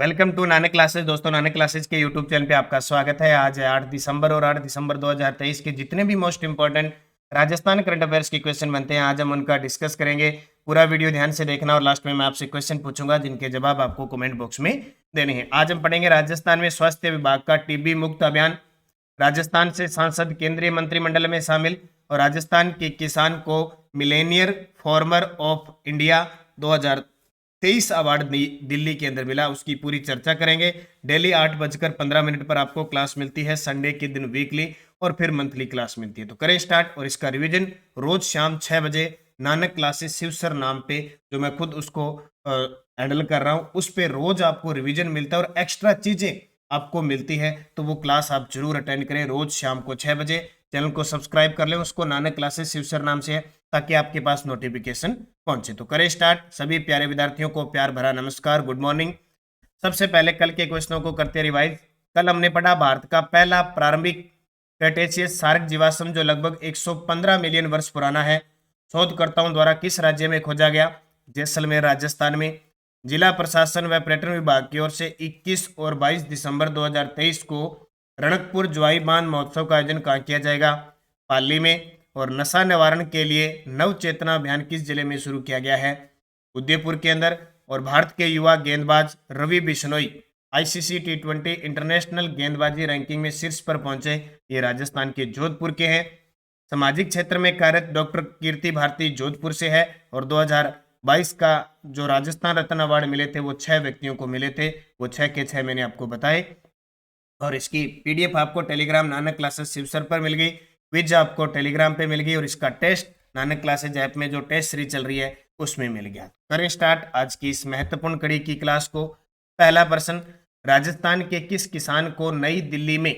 Welcome to Nanak classes. दोस्तों, Nanak classes के YouTube channel पे आपका स्वागत है। आज है 8 दिसंबर और 8 दिसंबर 2023 के जितने भी most important Rajasthan current affairs के क्वेश्चन बनते हैं, आज हम उनका डिस्कस करेंगे। पूरा वीडियो ध्यान से देखना और लास्ट में मैं आपसे क्वेश्चन पूछूंगा जिनके जवाब आपको कमेंट बॉक्स में देने हैं। आज हम पढ़ेंगे राजस्थान में स्वास्थ्य विभाग का टीबी मुक्त अभियान, राजस्थान से सांसद केंद्रीय मंत्रिमंडल में शामिल और राजस्थान के किसान को Millionaire farmer of India 2023 award Delhi के अंदर मिला, उसकी पूरी चर्चा करेंगे। डेली 8:15 पर आपको क्लास मिलती है, संडे के दिन वीकली और फिर मंथली क्लास मिलती है। तो करें स्टार्ट और इसका रिवीजन रोज शाम 6 बजे नानक क्लासेस शिव सर नाम पे, जो मैं खुद उसको हैंडल कर रहा हूँ, उस पे रोज आपको रिवीजन मिलता है और एक्स्ट्रा चीजें आपको मिलती है। तो वो क्लास आप जरूर अटेंड करें रोज शाम को 6 बजे। चैनल को सब्सक्राइब कर लें, उसको नानक क्लासेस शिव सर नाम से है, ताकि आपके पास नोटिफिकेशन पहुंचे। तो करें स्टार्ट। सभी प्यारे विद्यार्थियों को प्यार भरा नमस्कार, गुड मॉर्निंग। सबसे पहले कल के क्वेश्चनों को करते रिवाइज। कल हमने पढ़ा भारत का पहला प्रारंभिक क्रेटेशियस सार्क जीवाश्म जो लगभग 115 मिलियन वर्ष पुराना है, शोधकर्ताओं द्वारा किस राज्य में खोजा गया? जैसलमेर, राजस्थान में। जिला प्रशासन व पर्यटन विभाग की ओर से 21 और 22 दिसंबर 2023 को रणकपुर ज्वाईबान महोत्सव का आयोजन कहाँ किया जाएगा? पाली में। और नशा निवारण के लिए नव चेतना अभियान किस जिले में शुरू किया गया है? उदयपुर के अंदर। और भारत के युवा गेंदबाज Ravi Bishnoi ICC T20 international गेंदबाजी रैंकिंग में शीर्ष पर पहुंचे, ये राजस्थान के जोधपुर के हैं। सामाजिक क्षेत्र में कार्यरत डॉक्टर कीर्ति भारती जोधपुर से है और 2022 का जो राजस्थान रत्न अवार्ड मिले थे वो 6 व्यक्तियों को मिले थे, वो 6 के 6 मैंने आपको बताए। और इसकी पीडीएफ आपको telegram Nanak classes Shiv sir पर मिल गई, क्विज आपको टेलीग्राम पे मिल गई और इसका टेस्ट नानक क्लासेज ऐप में जो टेस्ट सीरीज चल रही है उसमें मिल गया। करें स्टार्ट आज की इस महत्वपूर्ण कड़ी की क्लास को। पहला प्रश्न, राजस्थान के किस किसान को नई दिल्ली में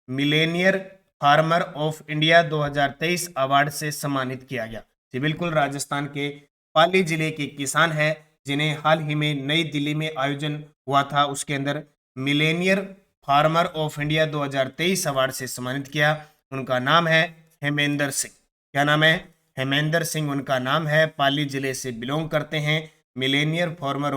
Millionaire farmer of India 2023 award से सम्मानित किया गया? जी बिल्कुल, राजस्थान के पाली जिले के किसान है जिन्हें हाल ही में नई दिल्ली में आयोजन हुआ था, उसके अंदर Millionaire farmer of India 2023 award से सम्मानित किया। उनका नाम है हेमेंद्र सिंह। क्या नाम है? हेमेंद्र सिंह उनका नाम है, पाली जिले से बिलोंग करते हैं। Millionaire farmer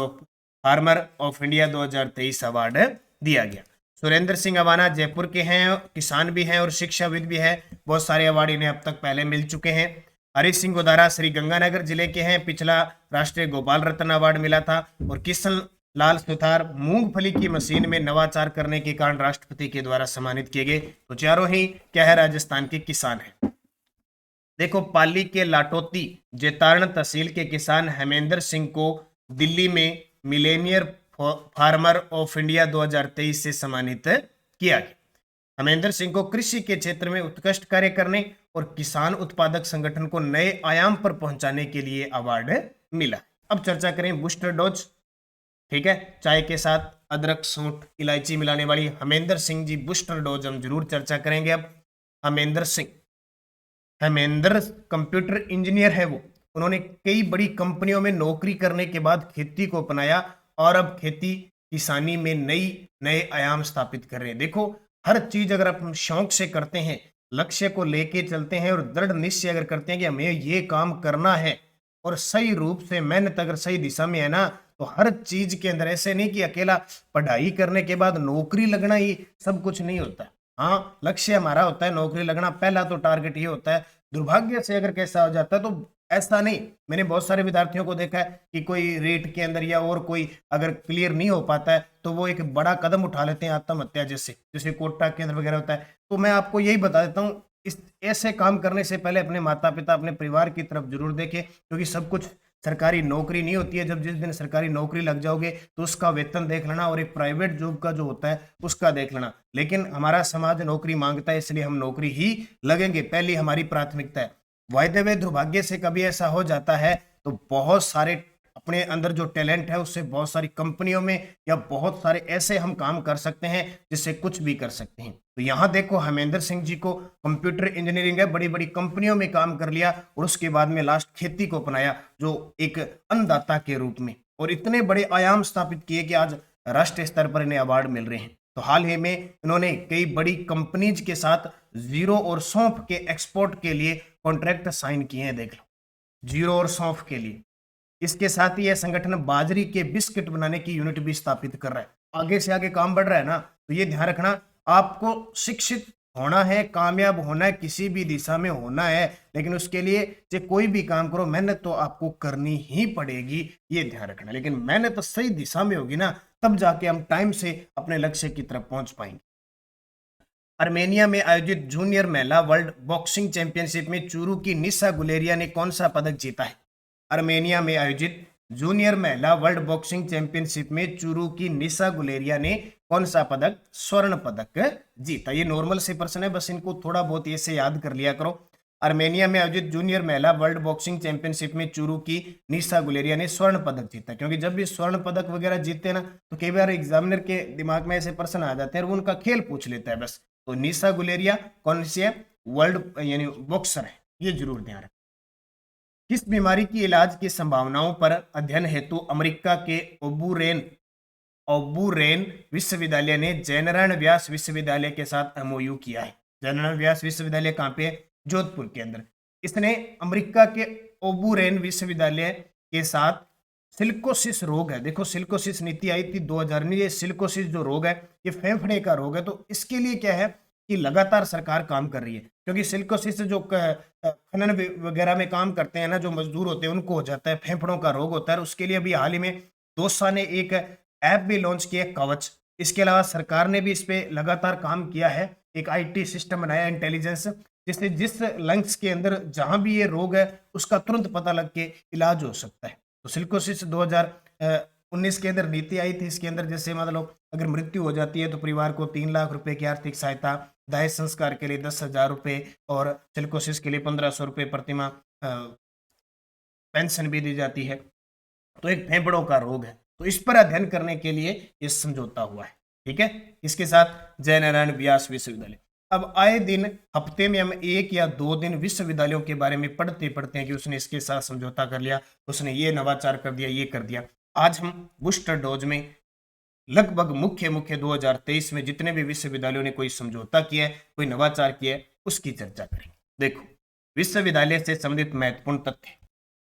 of India 2023 award दिया गया। सुरेंद्र सिंह अवाना जयपुर के हैं, किसान भी हैं और शिक्षाविद भी हैं। बहुत सारे अवार्ड इन्हें अब तक पहले मिल चुके हैं। हरीश सिंह गोदारा श्री गंगानगर जिले के हैं, पिछला राष्ट्रीय गोपाल रत्न अवार्ड मिला था। और किशन लाल सुथार मूंगफली की मशीन में नवाचार करने के कारण राष्ट्रपति के द्वारा सम्मानित किए गए। तो चारों ही क्या है? राजस्थान के किसान हैं। देखो, पाली के लाटोती जेतारण तहसील के किसान हेमेंद्र सिंह को दिल्ली में मिलेनियर फार्मर ऑफ इंडिया 2023 से सम्मानित किया गया। हेमेंद्र सिंह को कृषि के क्षेत्र में उत्कृष्ट कार्य करने और किसान उत्पादक संगठन को नए आयाम पर पहुंचाने के लिए अवार्ड मिला। अब चर्चा करें बूस्टर डोज। ठीक है, चाय के साथ अदरक, सूंठ, इलायची मिलाने वाली हेमेंद्र सिंह जी बूस्टर डोज हम जरूर चर्चा करेंगे। अब हेमेंद्र कंप्यूटर इंजीनियर है वो। उन्होंने कई बड़ी कंपनियों में नौकरी करने के बाद खेती को अपनाया और अब खेती किसानी में नए आयाम स्थापित कर रहे हैं। देखो, हर चीज अगर आप शौक से करते हैं, लक्ष्य को लेके चलते हैं और दृढ़ निश्चय अगर करते हैं कि हमें ये काम करना है और सही रूप से मेहनत अगर सही दिशा में है ना, तो हर चीज के अंदर ऐसे नहीं कि अकेला पढ़ाई करने के बाद नौकरी लगना ही सब कुछ नहीं होता। हाँ, लक्ष्य हमारा होता है नौकरी लगना, पहला तो टारगेट ये होता है। दुर्भाग्य से अगर कैसा हो जाता है तो ऐसा नहीं, मैंने बहुत सारे विद्यार्थियों को देखा है कि कोई रेट के अंदर या और कोई अगर क्लियर नहीं हो पाता है तो वो एक बड़ा कदम उठा लेते हैं आत्महत्या जैसे कोटा केंद्र वगैरह होता है। तो मैं आपको यही बता देता हूँ, इस ऐसे काम करने से पहले अपने माता पिता, अपने परिवार की तरफ जरूर देखें, क्योंकि सब कुछ सरकारी नौकरी नहीं होती है। जब जिस दिन सरकारी नौकरी लग जाओगे तो उसका वेतन देख लेना और एक प्राइवेट जॉब का जो होता है उसका देख लेना। लेकिन हमारा समाज नौकरी मांगता है, इसलिए हम नौकरी ही लगेंगे, पहली हमारी प्राथमिकता है। वायदे में दुर्भाग्य से कभी ऐसा हो जाता है तो बहुत सारे अपने अंदर जो टैलेंट है उससे बहुत सारी कंपनियों में या बहुत सारे ऐसे हम काम कर सकते हैं जिससे कुछ भी कर सकते हैं। तो यहाँ देखो, हेमेंद्र सिंह जी को कंप्यूटर इंजीनियरिंग है, बड़ी बड़ी कंपनियों में काम कर लिया और उसके बाद में लास्ट खेती को अपनाया जो एक अन्नदाता के रूप में, और इतने बड़े आयाम स्थापित किए कि आज राष्ट्रीय स्तर पर इन्हें अवार्ड मिल रहे हैं। तो हाल ही में इन्होंने कई बड़ी कंपनीज के साथ जीरो और सौंफ के एक्सपोर्ट के लिए कॉन्ट्रैक्ट साइन किए हैं। देख लो, जीरो और सौंफ के लिए। इसके साथ ही यह संगठन बाजरी के बिस्किट बनाने की यूनिट भी स्थापित कर रहा है। आगे से आगे काम बढ़ रहा है ना, तो ये ध्यान रखना, आपको शिक्षित होना है, कामयाब होना है, किसी भी दिशा में होना है, लेकिन उसके लिए चाहे कोई भी काम करो, मेहनत तो आपको करनी ही पड़ेगी, ये ध्यान रखना। लेकिन मेहनत तो सही दिशा में होगी ना, तब जाके हम टाइम से अपने लक्ष्य की तरफ पहुंच पाएंगे। अर्मेनिया में आयोजित जूनियर महिला वर्ल्ड बॉक्सिंग चैंपियनशिप में चूरू की निशा गुलेरिया ने कौन सा पदक जीता है? अर्मेनिया में आयोजित जूनियर महिला वर्ल्ड बॉक्सिंग चैंपियनशिप में चूरू की निशा गुलेरिया ने कौन सा पदक, स्वर्ण पदक जीता? ये नॉर्मल से प्रश्न है, बस इनको थोड़ा बहुत ऐसे याद कर लिया करो। अर्मेनिया में आयोजित जूनियर महिला वर्ल्ड बॉक्सिंग चैंपियनशिप में चूरू की निशा गुलेरिया ने स्वर्ण पदक जीता। क्योंकि जब भी स्वर्ण पदक वगैरह जीतते हैं ना, तो कई बार एग्जामिनर के दिमाग में ऐसे प्रश्न आ जाते हैं और वो उनका खेल पूछ लेता है बस। तो निशा गुलेरिया कौन सी है? वर्ल्ड यानी बॉक्सर है, ये जरूर ध्यान रखें। किस बीमारी की इलाज की संभावनाओं पर अध्ययन हेतु अमेरिका के ओबूरेन विश्वविद्यालय ने जयनारायण व्यास विश्वविद्यालय के साथ एमओयू किया है? जयनारायण व्यास विश्वविद्यालय कहाँ पे है? जोधपुर के अंदर। इसने अमेरिका के ओबूरेन विश्वविद्यालय के साथ सिलिकोसिस रोग है, देखो सिलिकोसिस नीति आई थी 2000 में, ये सिलिकोसिस जो रोग है ये फेफड़े का रोग है, तो इसके लिए क्या है कि लगातार सरकार काम कर रही है। क्योंकि सिलिकोसिस जो खनन वगैरह में काम करते हैं ना, जो मजदूर होते हैं उनको हो जाता है, फेफड़ों का रोग होता है। उसके लिए अभी हाल ही में दोसा ने एक ऐप भी लॉन्च किया, कवच। इसके अलावा सरकार ने भी इस पे लगातार काम किया है, एक आईटी सिस्टम बनाया, इंटेलिजेंस, जिससे जिस लंग्स के अंदर जहां भी ये रोग है उसका तुरंत पता लग के इलाज हो सकता है। तो सिलिकोसिस 2019 के अंदर नीति आई थी, इसके अंदर जैसे मतलब अगर मृत्यु हो जाती है तो परिवार को 3 लाख रुपए की आर्थिक सहायता, दाह संस्कार के लिए 10,000 रुपए और सिलिकोसिस के लिए 1500 रुपए प्रतिमाह पेंशन भी दी जाती है। तो एक फेफड़ों का रोग है, तो इस पर अध्ययन करने के लिए ये समझौता हुआ है। ठीक है, इसके साथ जयनारायण व्यास विश्वविद्यालय। अब आए दिन हफ्ते में हम 1 या 2 दिन विश्वविद्यालयों के बारे में पढ़ते हैं कि उसने इसके साथ समझौता कर लिया, उसने ये नवाचार कर दिया, ये कर दिया। आज हम बूस्टर डोज में लगभग मुख्य 2023 में जितने भी विश्वविद्यालयों ने कोई समझौता किया है, कोई नवाचार किया है, उसकी चर्चा करेंगे। देखो, विश्वविद्यालय से संबंधित महत्वपूर्ण तथ्य।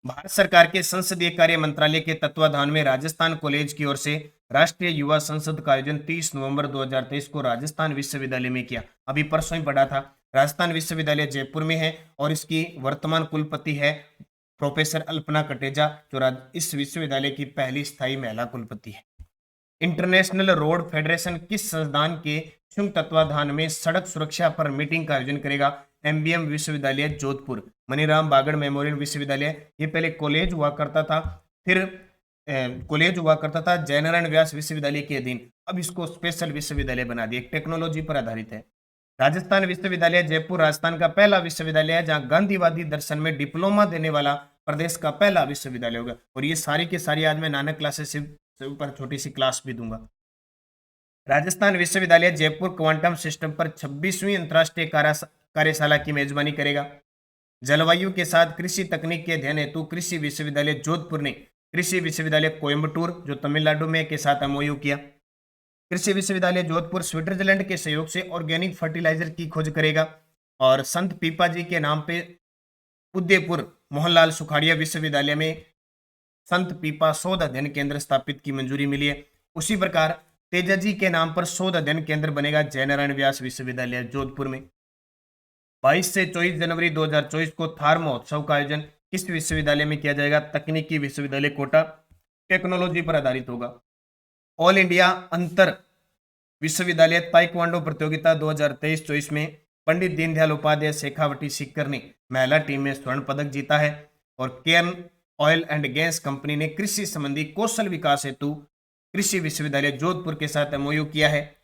भारत सरकार के संसदीय कार्य मंत्रालय के तत्वाधान में राजस्थान कॉलेज की ओर से राष्ट्रीय युवा संसद का आयोजन 30 नवंबर 2023 को राजस्थान विश्वविद्यालय में किया। अभी परसों ही पढ़ा था। राजस्थान विश्वविद्यालय जयपुर में है और इसकी वर्तमान कुलपति है प्रोफेसर अल्पना कटेजा, जो इस विश्वविद्यालय की पहली स्थायी महिला कुलपति है। इंटरनेशनल रोड फेडरेशन किस संस्थान के संयुक्त तत्वाधान में सड़क सुरक्षा पर मीटिंग का आयोजन करेगा? एमबीएम विश्वविद्यालय जोधपुर। मनीराम बागड़ मेमोरियल विश्वविद्यालय, ये पहले कॉलेज हुआ करता था, फिर कॉलेज हुआ करता था जयनारायण व्यास विश्वविद्यालय के अधीन, अब इसको स्पेशल विश्वविद्यालय बना दिया, टेक्नोलॉजी पर आधारित है। राजस्थान विश्वविद्यालय जयपुर राजस्थान का पहला विश्वविद्यालय है जहां गांधीवादी दर्शन में डिप्लोमा देने वाला प्रदेश का पहला विश्वविद्यालय होगा। और ये सारी की सारी आज मैं नानक क्लासेस से ऊपर छोटी सी क्लास भी दूंगा। राजस्थान विश्वविद्यालय जयपुर क्वांटम सिस्टम पर 26वीं अंतर्राष्ट्रीय कार्यशाला की मेजबानी करेगा। जलवायु के साथ कृषि तकनीक के अध्ययन हेतु कृषि विश्वविद्यालय जोधपुर ने कृषि विश्वविद्यालय कोयम्बटूर, जो तमिलनाडु में, के साथ एमओयू किया। कृषि विश्वविद्यालय जोधपुर स्विट्जरलैंड के सहयोग से ऑर्गेनिक फर्टिलाइजर की खोज करेगा। और संत पीपा जी के नाम पे उदयपुर मोहनलाल सुखाड़िया विश्वविद्यालय में संत पीपा शोध अध्ययन केंद्र स्थापित की मंजूरी मिली है। उसी प्रकार तेजा जी के नाम पर शोध अध्ययन केंद्र बनेगा जयनारायण व्यास विश्वविद्यालय जोधपुर में। 22 से 24 जनवरी 2024 को थार महोत्सव का आयोजन किस विश्वविद्यालय में किया जाएगा? तकनीकी विश्वविद्यालय कोटा, टेक्नोलॉजी पर आधारित होगा। ऑल इंडिया अंतर विश्वविद्यालय ताइक्वांडो प्रतियोगिता 2023-24 में पंडित दीनदयाल उपाध्याय शेखावटी सीकर ने महिला टीम में स्वर्ण पदक जीता है। और Cairn oil and gas company ने कृषि संबंधी कौशल विकास हेतु कृषि विश्वविद्यालय जोधपुर के साथ एमओयू किया है।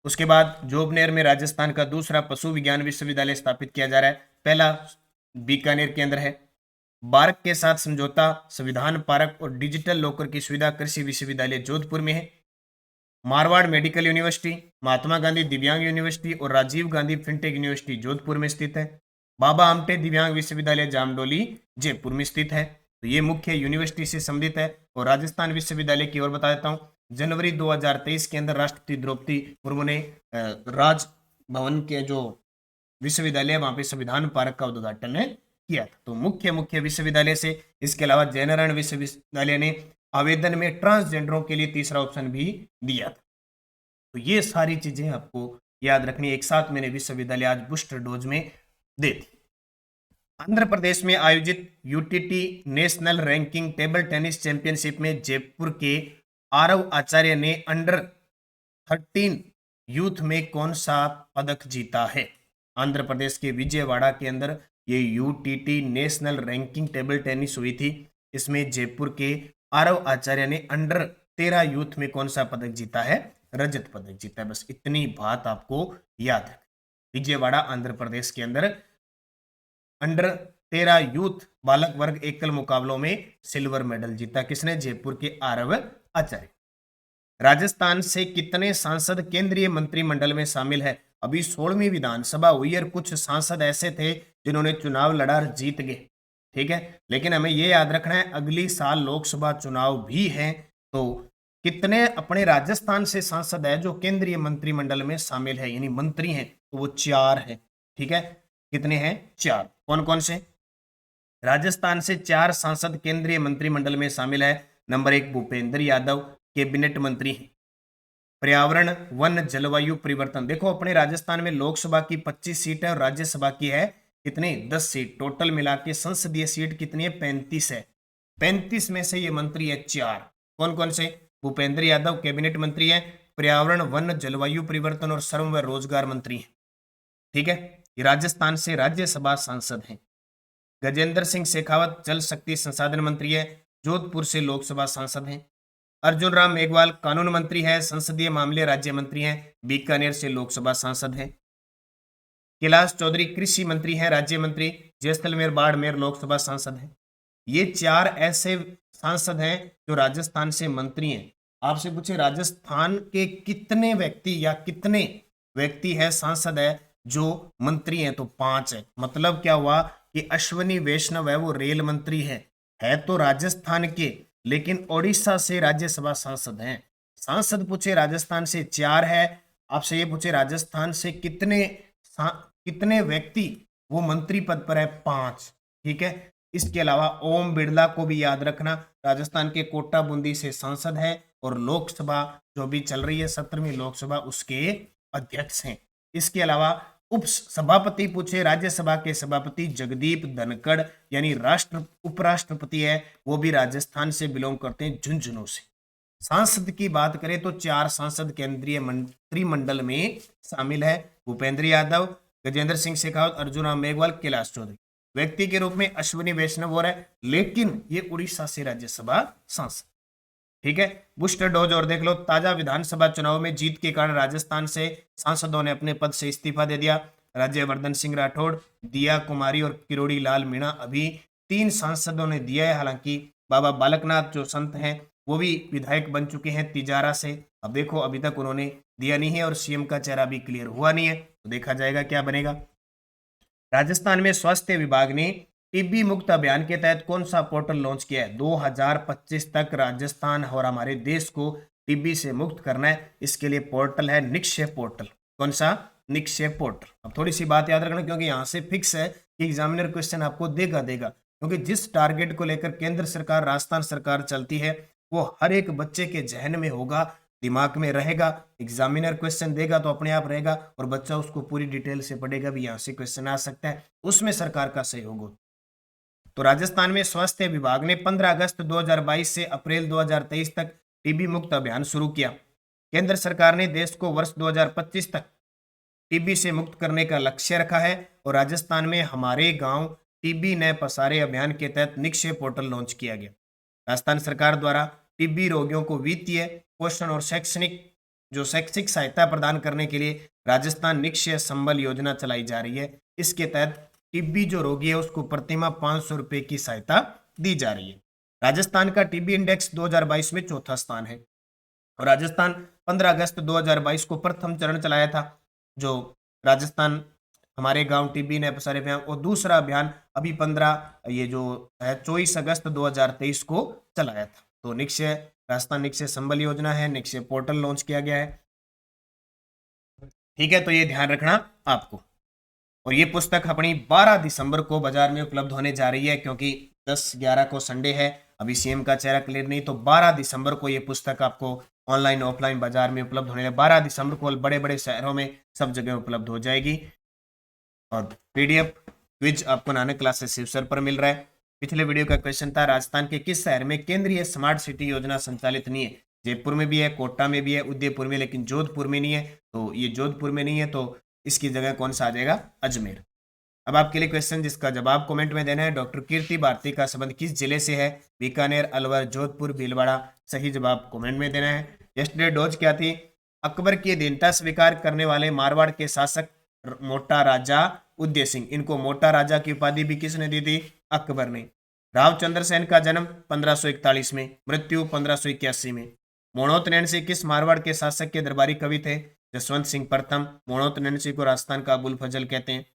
उसके बाद जोबनेर में राजस्थान का दूसरा पशु विज्ञान विश्वविद्यालय स्थापित किया जा रहा है, पहला बीकानेर के अंदर है। बार्क के साथ समझौता, संविधान पार्क और डिजिटल लॉकर की सुविधा कृषि विश्वविद्यालय जोधपुर में है। मारवाड़ मेडिकल यूनिवर्सिटी, महात्मा गांधी दिव्यांग यूनिवर्सिटी और राजीव गांधी फिनटेक यूनिवर्सिटी जोधपुर में स्थित है। बाबा आमटे दिव्यांग विश्वविद्यालय जामडोली जयपुर में स्थित है। तो ये मुख्य यूनिवर्सिटी से संबंधित है। और राजस्थान विश्वविद्यालय की ओर बता देता हूँ, जनवरी 2023 के अंदर राष्ट्रपति द्रौपदी मुर्मू ने राजभवन के जो विश्वविद्यालय वहां पे संविधान पार्क का उद्घाटन किया था। तो मुख्य विश्वविद्यालय से इसके अलावा जयनारायण विश्वविद्यालय ने आवेदन में ट्रांसजेंडरों के लिए तीसरा ऑप्शन भी दिया था। तो ये सारी चीजें आपको याद रखनी, एक साथ मैंने विश्वविद्यालय आज बूस्टर डोज में दे दी। आंध्र प्रदेश में आयोजित UTT national ranking table tennis championship में जयपुर के आरव आचार्य ने अंडर 13 यूथ में कौन सा पदक जीता है? आंध्र प्रदेश के विजयवाड़ा के अंदर ये UTT national ranking table tennis हुई थी। इसमें जयपुर के आरव आचार्य ने अंडर 13 यूथ में कौन सा पदक जीता है? रजत पदक जीता है। बस इतनी बात आपको याद है। विजयवाड़ा आंध्र प्रदेश के अंदर अंडर 13 यूथ बालक वर्ग एकल मुकाबलों में सिल्वर मेडल जीता। किसने? जयपुर के आरव आचार्य। राजस्थान से कितने सांसद केंद्रीय मंत्रिमंडल में शामिल है? अभी 16वीं विधानसभा हुई और कुछ सांसद ऐसे थे जिन्होंने चुनाव लड़ा और जीत गए, ठीक है। लेकिन हमें यह याद रखना है अगली साल लोकसभा चुनाव भी है, तो कितने अपने राजस्थान से सांसद है जो केंद्रीय मंत्रिमंडल में शामिल है, यानी मंत्री हैं, तो वो 4 है, ठीक है। कितने हैं? 4। कौन कौन से? राजस्थान से 4 सांसद केंद्रीय मंत्रिमंडल में शामिल है। नंबर 1 भूपेंद्र यादव, कैबिनेट मंत्री हैं। पर्यावरण, वन, जलवायु परिवर्तन। देखो अपने राजस्थान में लोकसभा की 25 सीट है और राज्यसभा की है कितनी? 10 सीट। टोटल मिला के संसदीय सीट कितनी है? 35 है। 35 में से ये मंत्री है 4। कौन कौन से? भूपेंद्र यादव कैबिनेट मंत्री है, पर्यावरण, वन, जलवायु परिवर्तन और श्रम व रोजगार मंत्री है, ठीक है। ये राजस्थान से राज्यसभा सांसद हैं। गजेंद्र सिंह शेखावत जल शक्ति संसाधन मंत्री है, जोधपुर से लोकसभा सांसद हैं। अर्जुन राम मेघवाल कानून मंत्री है, संसदीय मामले राज्य मंत्री हैं, बीकानेर से लोकसभा सांसद हैं। कैलाश चौधरी कृषि मंत्री हैं, राज्य मंत्री, जैसलमेर बाड़मेर लोकसभा सांसद हैं। ये 4 ऐसे सांसद हैं जो राजस्थान से मंत्री हैं। आपसे पूछे राजस्थान के कितने व्यक्ति या कितने व्यक्ति है सांसद है जो मंत्री हैं, तो 5 है। मतलब क्या हुआ कि अश्वनी वैष्णव है वो रेल मंत्री है तो राजस्थान के, लेकिन ओडिशा से राज्यसभा सांसद हैं। सांसद पूछे राजस्थान से 4 है, आपसे ये पूछे राजस्थान से कितने व्यक्ति वो मंत्री पद पर है? 5, ठीक है। इसके अलावा ओम बिरला को भी याद रखना, राजस्थान के कोटा बूंदी से सांसद है और लोकसभा जो भी चल रही है 17वीं लोकसभा उसके अध्यक्ष हैं। इसके अलावा उप सभापति पूछे, राज्यसभा के सभापति जगदीप धनखड़ यानी उपराष्ट्रपति है, वो भी राजस्थान से बिलोंग करते हैं, झुंझुनू से। सांसद की बात करें तो 4 सांसद केंद्रीय मंत्रिमंडल में शामिल है, भूपेंद्र यादव, गजेंद्र सिंह शेखावत, अर्जुन राम मेघवाल, कैलाश चौधरी। व्यक्ति के रूप में अश्विनी वैष्णव हो रहा है, लेकिन ये उड़ीसा से राज्यसभा सांसद, ठीक है। बूस्टर डोज और देख लो, ताजा विधानसभा चुनाव में जीत के कारण राजस्थान से सांसदों ने अपने पद से इस्तीफा दे दिया। राज्यवर्धन सिंह राठौड़, दिया कुमारी और किरोड़ी लाल मीणा, अभी 3 सांसदों ने दिया है। हालांकि बाबा बालकनाथ जो संत हैं वो भी विधायक बन चुके हैं तिजारा से। अब देखो अभी तक उन्होंने दिया नहीं है और सीएम का चेहरा भी क्लियर हुआ नहीं है, तो देखा जाएगा क्या बनेगा। राजस्थान में स्वास्थ्य विभाग ने टीबी मुक्त अभियान के तहत कौन सा पोर्टल लॉन्च किया है? 2025 तक राजस्थान और हमारे देश को टीबी से मुक्त करना है। इसके लिए पोर्टल है निक्षय पोर्टल। कौन सा? निक्षय पोर्टल। अब थोड़ी सी बात याद रखना, क्योंकि यहाँ से फिक्स है कि एग्जामिनर क्वेश्चन आपको देगा, क्योंकि जिस टारगेट को लेकर केंद्र सरकार, राजस्थान सरकार चलती है वो हर एक बच्चे के जहन में होगा, दिमाग में रहेगा। एग्जामिनर क्वेश्चन देगा तो अपने आप रहेगा और बच्चा उसको पूरी डिटेल से पढ़ेगा भी, यहाँ से क्वेश्चन आ सकता है, उसमें सरकार का सहयोग हो। तो राजस्थान में स्वास्थ्य विभाग ने 15 अगस्त 2022 से अप्रैल 2023 तक टीबी मुक्त अभियान शुरू किया। केंद्र सरकार ने देश को वर्ष 2025 तक टीबी से मुक्त करने का लक्ष्य रखा है और राजस्थान में हमारे गांव टीबी न पसारे अभियान के तहत निक्षय पोर्टल लॉन्च किया गया। राजस्थान सरकार द्वारा टीबी रोगियों को वित्तीय, पोषण और शैक्षिक सहायता प्रदान करने के लिए राजस्थान निक्षय संबल योजना चलाई जा रही है। इसके तहत टीबी जो रोगी है उसको प्रतिमाह 500 रुपए की सहायता दी जा रही है। राजस्थान का टीबी इंडेक्स 2022 में 4था स्थान है और राजस्थान 15 अगस्त 2022 को प्रथम चरण चलाया था, जो राजस्थान हमारे गांव टीबी ने पसारे अभियान, और दूसरा अभियान अभी 24 अगस्त 2023 को चलाया था। तो निक्षय, राजस्थान निक्षय संबल योजना है, निक्षय पोर्टल लॉन्च किया गया है, ठीक है। तो ये ध्यान रखना आपको। और ये पुस्तक अपनी 12 दिसंबर को बाजार में उपलब्ध होने जा रही है, क्योंकि 10-11 को संडे है अभी सीएम का चेहरा क्लियर नहीं, तो 12 दिसंबर को ये पुस्तक आपको ऑनलाइन ऑफलाइन बाजार में उपलब्ध होने लगे। 12 दिसंबर को बड़े बड़े शहरों में सब जगह उपलब्ध हो जाएगी। और पीडीएफ क्विज आपको नानक क्लासेस शिवसर पर मिल रहा है। पिछले वीडियो का क्वेश्चन था, राजस्थान के किस शहर में केंद्रीय स्मार्ट सिटी योजना संचालित नहीं है? जयपुर में भी है, कोटा में भी है, उदयपुर में, लेकिन जोधपुर में नहीं है। तो ये जोधपुर में नहीं है, तो इसकी जगह कौन सा आ जाएगा? अजमेर। अब आपके लिए क्वेश्चन जिसका जवाब कमेंट में देना है। डॉक्टर कीर्ति भारती का संबंध किस जिले से है? बीकानेर, अलवर, जोधपुर, भीलवाड़ा। सही जवाब कमेंट में देना है। यस्टरडे डोज क्या थी? अकबर की अधीनता स्वीकार करने वाले मारवाड़ के शासक मोटा राजा उदय सिंह। इनको मोटा राजा की उपाधि भी किसने दी थी? अकबर ने। रावचंद्र सेन का जन्म 1541 में, मृत्यु 1581 में। मोणोत नैनसी किस मारवाड़ के शासक के दरबारी कवि थे? जसवंत सिंह प्रथम। मोणोत नैनसी को राजस्थान का अबुल फजल कहते हैं।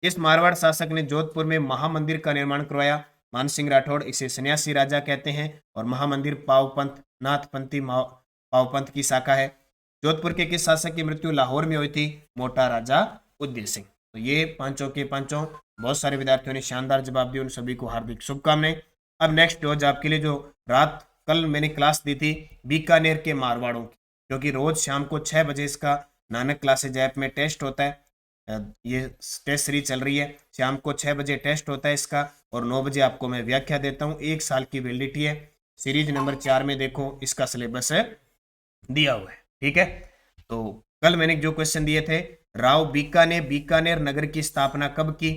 इस मारवाड़ शासक ने जोधपुर में महामंदिर का निर्माण करवाया? मानसिंह राठौड़। इसे सन्यासी राजा कहते हैं और महामंदिर पावपंथ नाथपंथी पावपंथ की शाखा है। जोधपुर के किस शासक की मृत्यु लाहौर में हुई थी? मोटा राजा उदय सिंह। तो ये पांचों के पांचों बहुत सारे विद्यार्थियों ने शानदार जवाब दिए, उन सभी को हार्दिक शुभकामनाएं। अब नेक्स्ट डोज आपके लिए जो रात कल मैंने क्लास दी थी बीकानेर के मारवाड़ों की, क्योंकि रोज शाम को 6 बजे इसका नानक क्लासेज ऐप में टेस्ट होता है। ये टेस्ट सीरीज चल रही है, शाम को 6 बजे टेस्ट होता है इसका, और 9 बजे आपको मैं व्याख्या देता हूँ। 1 साल की वैलिडिटी है। सीरीज नंबर 4 में देखो इसका सिलेबस है दिया हुआ है, ठीक है। तो कल मैंने जो क्वेश्चन दिए थे, राव बीका ने बीकानेर नगर की स्थापना कब की?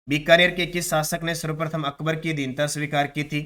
बीकानेर के किस शासक ने सर्वप्रथम अकबर की अधीनता स्वीकार की थी?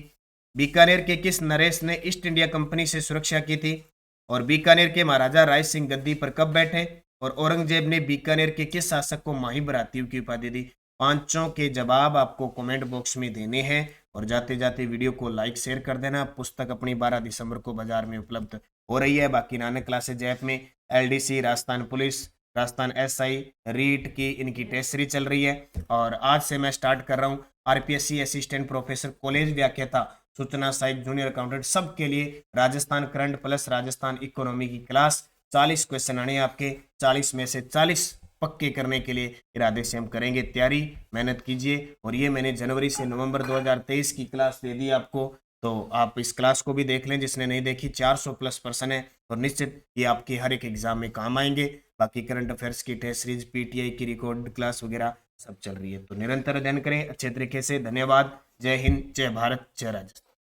बीकानेर के किस नरेश ने ईस्ट इंडिया कंपनी से सुरक्षा की थी? और बीकानेर के महाराजा राय सिंह गद्दी पर कब बैठे? और औरंगजेब ने बीकानेर के किस शासक को माही बरातियों की उपाधि दी? पांचों के जवाब आपको कमेंट बॉक्स में देने हैं, और जाते जाते वीडियो को लाइक शेयर कर देना। पुस्तक अपनी 12 दिसंबर को बाजार में उपलब्ध हो रही है। बाकी नानक क्लासेज ऐप में LDC, Rajasthan police, Rajasthan SI, REET की इनकी टेस्ट सीरीज चल रही है। और आज से मैं स्टार्ट कर रहा हूँ आरपीएससी असिस्टेंट प्रोफेसर, कॉलेज व्याख्याता, सूचना सहायक, जूनियर अकाउंटेंट, सबके लिए Rajasthan current plus Rajasthan economy की क्लास। 40 क्वेश्चन आने आपके, 40 में से 40 पक्के करने के लिए इरादे से हम करेंगे तैयारी। मेहनत कीजिए। और ये मैंने जनवरी से नवंबर 2023 की क्लास दे दी आपको, तो आप इस क्लास को भी देख लें जिसने नहीं देखी। 400 प्लस पर्सन है, और निश्चित ये आपके हर एक एग्जाम में काम आएंगे। बाकी करंट अफेयर्स की टेस्ट सीरीज, पीटीआई की रिकॉर्ड क्लास वगैरह सब चल रही है। तो निरंतर अध्ययन करें अच्छे तरीके से। धन्यवाद। जय हिंद, जय भारत, जय राजस्थान।